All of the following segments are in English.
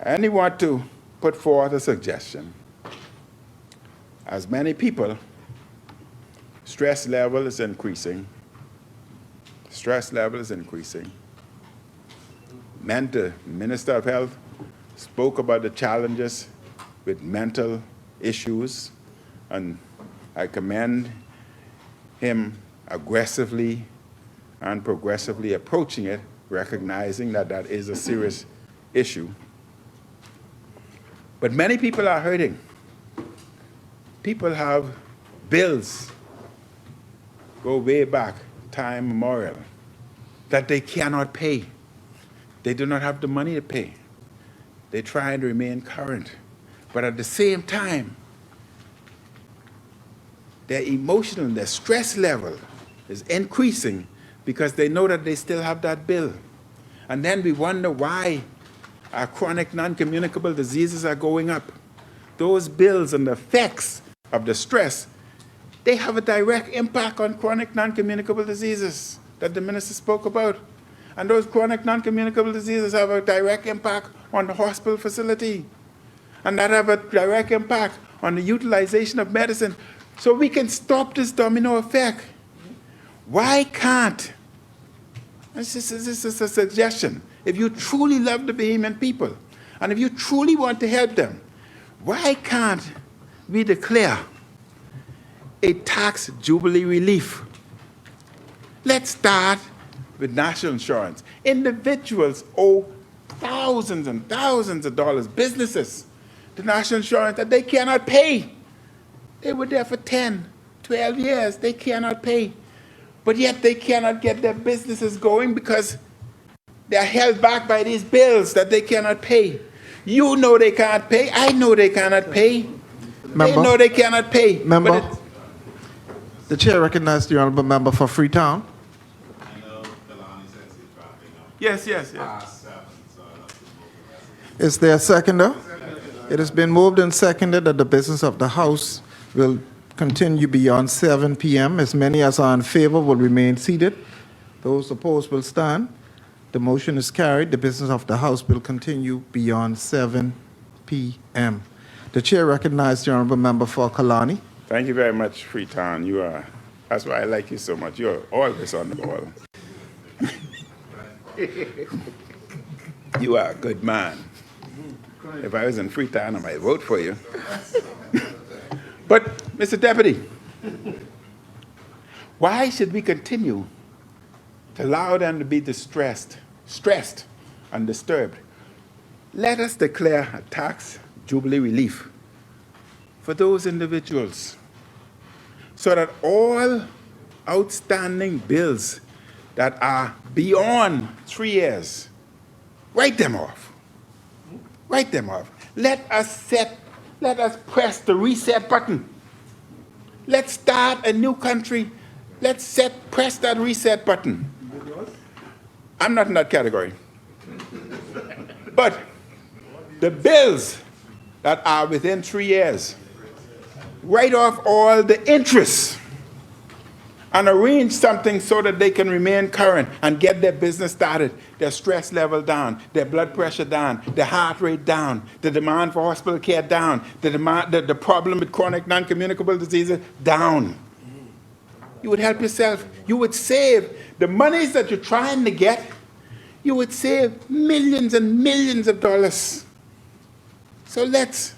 And he want to put forth a suggestion. As many people, stress level is increasing. Stress level is increasing. The Minister of Health spoke about the challenges with mental issues, and I commend him aggressively and progressively approaching it, recognizing that that is a serious issue. But many people are hurting. People have bills go way back, time immemorial, that they cannot pay. They do not have the money to pay. They try and remain current. But at the same time, their emotional, their stress level is increasing because they know that they still have that bill. And then we wonder why our chronic non-communicable diseases are going up. Those bills and the effects of the stress, they have a direct impact on chronic non-communicable diseases that the minister spoke about. And those chronic non-communicable diseases have a direct impact on the hospital facility. And that have a direct impact on the utilization of medicine. So we can stop this domino effect. Why can't? This is a suggestion. If you truly love the Bahamian people, and if you truly want to help them, why can't we declare a tax jubilee relief? Let's start with national insurance. Individuals owe thousands and thousands of dollars, businesses, to national insurance that they cannot pay. They were there for 10, 12 years. They cannot pay. But yet they cannot get their businesses going because they are held back by these bills that they cannot pay. You know they can't pay. I know they cannot pay. They know they cannot pay. Member, the chair recognized the honorable member for Freetown. Yes. Is there a seconder? It has been moved and seconded that the business of the House will continue beyond 7 p.m. As many as are in favor will remain seated. Those opposed will stand. The motion is carried. The business of the House will continue beyond 7 p.m. The chair recognizes the honorable member for Kalani. Thank you very much, Freetown. That's why I like you so much. You're always on the ball. You are a good man. If I was in Freetown, I might vote for you. But, Mr. Deputy, why should we continue to allow them to be stressed and disturbed? Let us declare a tax jubilee relief for those individuals so that all outstanding bills that are beyond 3 years, write them off. Write them off. Let us press the reset button. Let's start a new country. Let's press that reset button. I'm not in that category. But the bills that are within 3 years, write off all the interest and arrange something so that they can remain current and get their business started, their stress level down, their blood pressure down, their heart rate down, the demand for hospital care down, the problem with chronic non-communicable diseases down. You would help yourself. You would save the monies that you're trying to get. You would save millions and millions of dollars. So let's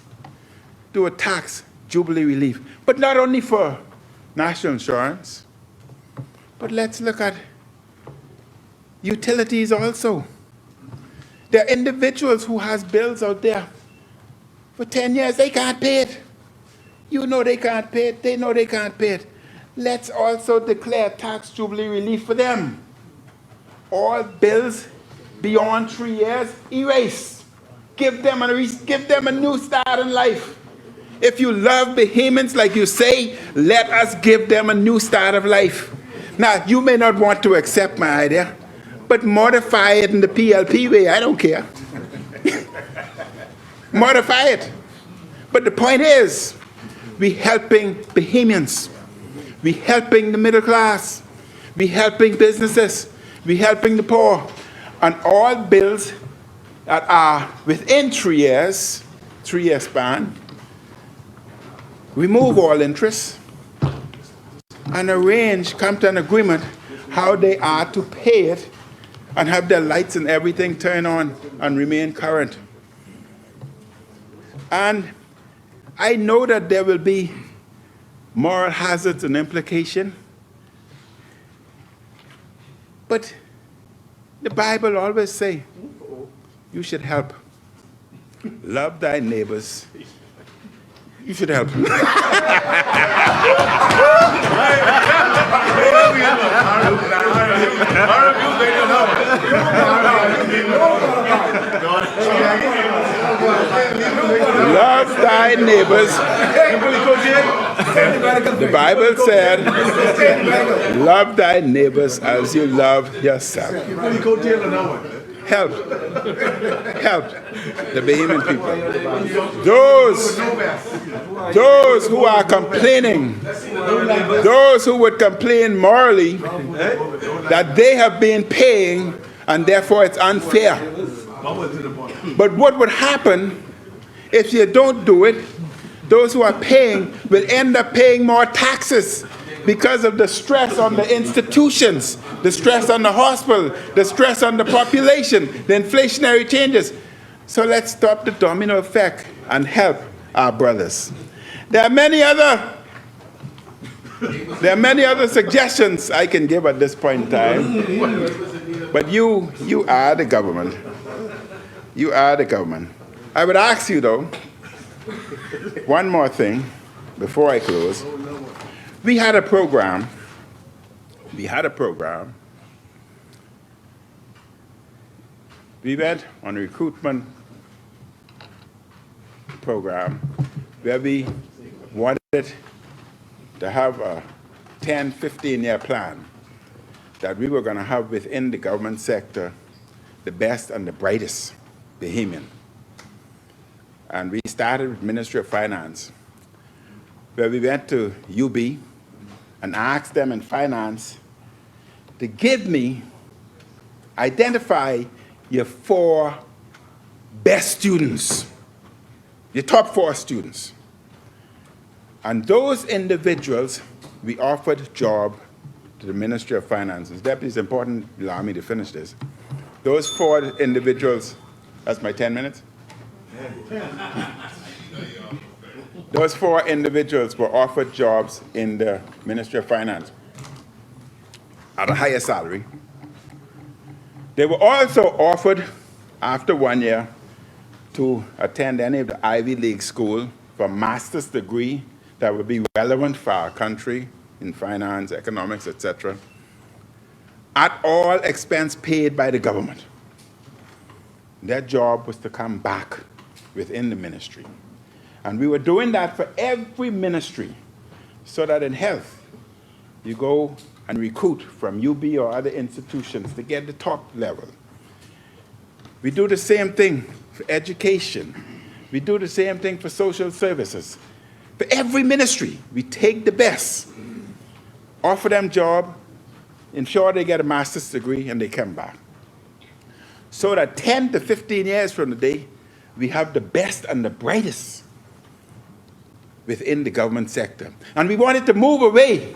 do a tax jubilee relief, but not only for national insurance, but let's look at utilities also. There are individuals who has bills out there for 10 years. They can't pay it. You know they can't pay it. They know they can't pay it. Let's also declare tax jubilee relief for them. All bills beyond 3 years, erase. Give them a new start in life. If you love Bahamians like you say, let us give them a new start of life. Now, you may not want to accept my idea, but modify it in the PLP way. I don't care. Modify it. But the point is, we're helping Bahamians. We're helping the middle class. We're helping businesses. We're helping the poor. And all bills that are within 3 years, 3-year span, remove all interest, and come to an agreement how they are to pay it and have their lights and everything turn on and remain current. And I know that there will be moral hazards and implication, but the Bible always say you should help. Love thy neighbors. You should help. Love thy neighbors. The Bible said, love thy neighbors as you love yourself. Help the Bahamian people. Those who are complaining, those who would complain morally that they have been paying and therefore it's unfair. But what would happen if you don't do it? Those who are paying will end up paying more taxes because of the stress on the institutions, the stress on the hospital, the stress on the population, the inflationary changes. So let's stop the domino effect and help our brothers. There are many other suggestions I can give at this point in time, but you are the government. You are the government. I would ask you, though, one more thing before I close. We had a program. We went on a recruitment program where we wanted to have a 10, 15-year plan that we were going to have within the government sector the best and the brightest Bahamian. And we started with Ministry of Finance, where we went to UB and asked them in finance to identify your 4 best students, your top 4 students. And those individuals, we offered job to the Ministry of Finances. Deputy, it's important, allow me to finish this. Those 4 individuals, that's my 10 minutes? Those 4 individuals were offered jobs in the Ministry of Finance at a higher salary. They were also offered, after 1 year, to attend any of the Ivy League school for a master's degree that would be relevant for our country in finance, economics, etc., at all expense paid by the government. Their job was to come back within the ministry. And we were doing that for every ministry, so that in health, you go and recruit from UB or other institutions to get the top level. We do the same thing for education. We do the same thing for social services. For every ministry, we take the best, offer them job, ensure they get a master's degree, and they come back. So that 10 to 15 years from today, we have the best and the brightest within the government sector. And we wanted to move away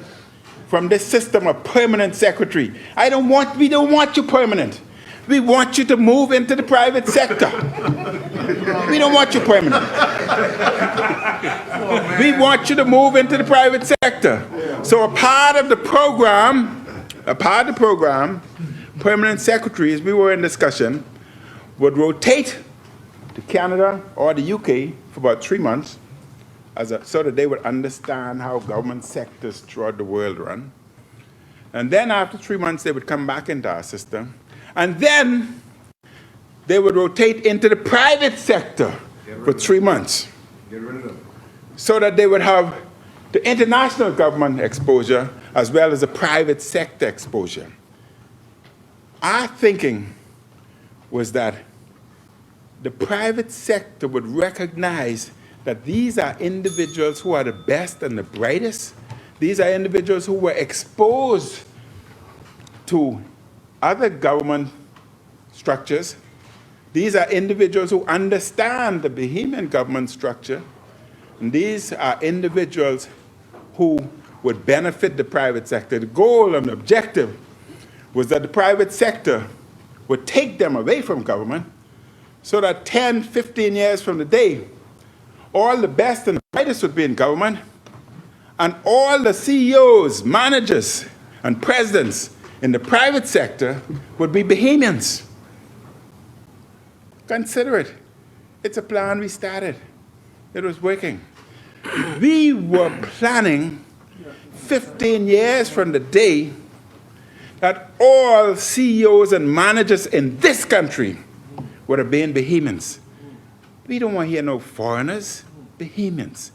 from this system of permanent secretary. We don't want you permanent. We want you to move into the private sector. We don't want you permanent. We want you to move into the private sector. So a part of the program, permanent secretaries, we were in discussion, would rotate to Canada or the UK for about 3 months, so that they would understand how government sectors throughout the world run. And then after 3 months, they would come back into our system. And then they would rotate into the private sector for 3 months. Get rid of them. So that they would have the international government exposure as well as the private sector exposure. Our thinking was that the private sector would recognize that these are individuals who are the best and the brightest. These are individuals who were exposed to other government structures. These are individuals who understand the Bahamian government structure, and these are individuals who would benefit the private sector. The goal and objective was that the private sector would take them away from government so that 10, 15 years from the day, all the best and the brightest would be in government, and all the CEOs, managers, and presidents in the private sector would be Bahamians. Consider it. It's a plan we started. It was working. We were planning 15 years from the day that all CEOs and managers in this country would have been Bahamians. We don't want to hear no foreigners, Bahamians.